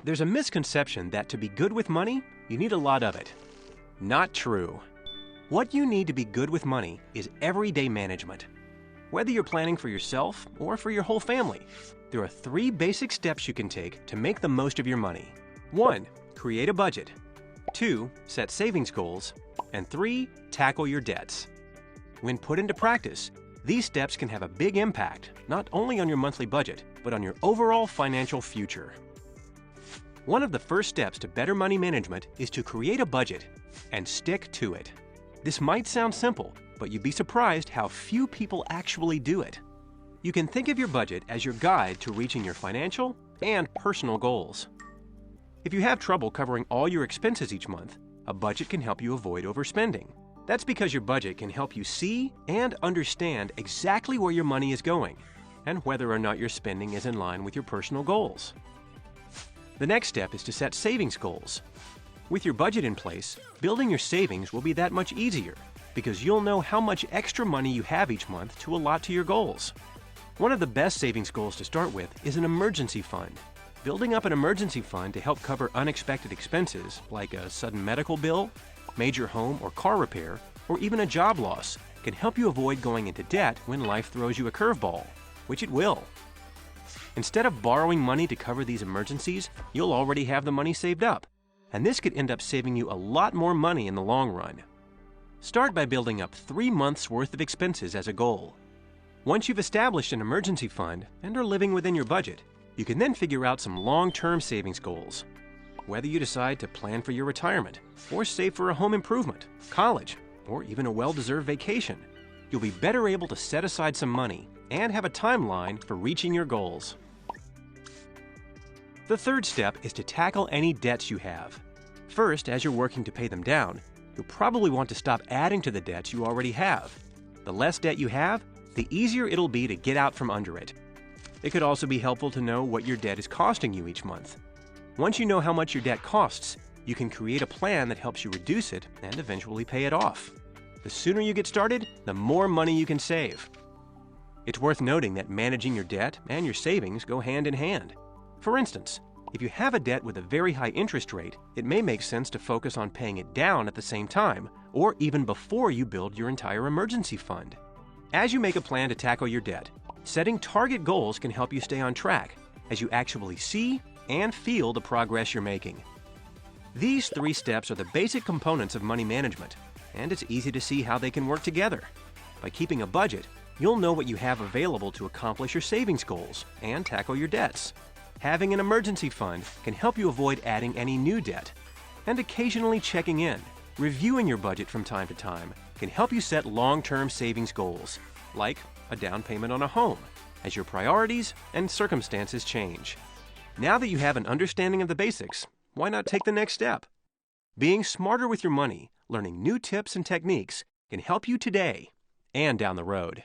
There's a misconception that to be good with money, you need a lot of it. Not true. What you need to be good with money is everyday management. Whether you're planning for yourself or for your whole family, there are 3 basic steps you can take to make the most of your money. 1. Create a budget. 2. Set savings goals. And 3. Tackle your debts. When put into practice, these steps can have a big impact, not only on your monthly budget, but on your overall financial future. One of the first steps to better money management is to create a budget and stick to it. This might sound simple, but you'd be surprised how few people actually do it. You can think of your budget as your guide to reaching your financial and personal goals. If you have trouble covering all your expenses each month, a budget can help you avoid overspending. That's because your budget can help you see and understand exactly where your money is going and whether or not your spending is in line with your personal goals. The next step is to set savings goals. With your budget in place, building your savings will be that much easier because you'll know how much extra money you have each month to allot to your goals. One of the best savings goals to start with is an emergency fund. Building up an emergency fund to help cover unexpected expenses like a sudden medical bill, major home or car repair, or even a job loss can help you avoid going into debt when life throws you a curveball, which it will. Instead of borrowing money to cover these emergencies, you'll already have the money saved up, and this could end up saving you a lot more money in the long run. Start by building up 3 months' worth of expenses as a goal. Once you've established an emergency fund and are living within your budget, you can then figure out some long-term savings goals. Whether you decide to plan for your retirement, or save for a home improvement, college, or even a well-deserved vacation, you'll be better able to set aside some money and have a timeline for reaching your goals. The third step is to tackle any debts you have. First, as you're working to pay them down, you'll probably want to stop adding to the debts you already have. The less debt you have, the easier it'll be to get out from under it. It could also be helpful to know what your debt is costing you each month. Once you know how much your debt costs, you can create a plan that helps you reduce it and eventually pay it off. The sooner you get started, the more money you can save. It's worth noting that managing your debt and your savings go hand in hand. For instance, if you have a debt with a very high interest rate, it may make sense to focus on paying it down at the same time, or even before you build your entire emergency fund. As you make a plan to tackle your debt, setting target goals can help you stay on track as you actually see and feel the progress you're making. These 3 steps are the basic components of money management, and it's easy to see how they can work together. By keeping a budget, you'll know what you have available to accomplish your savings goals and tackle your debts. Having an emergency fund can help you avoid adding any new debt. And occasionally checking in, reviewing your budget from time to time, can help you set long-term savings goals, like a down payment on a home, as your priorities and circumstances change. Now that you have an understanding of the basics, why not take the next step? Being smarter with your money, learning new tips and techniques, can help you today and down the road.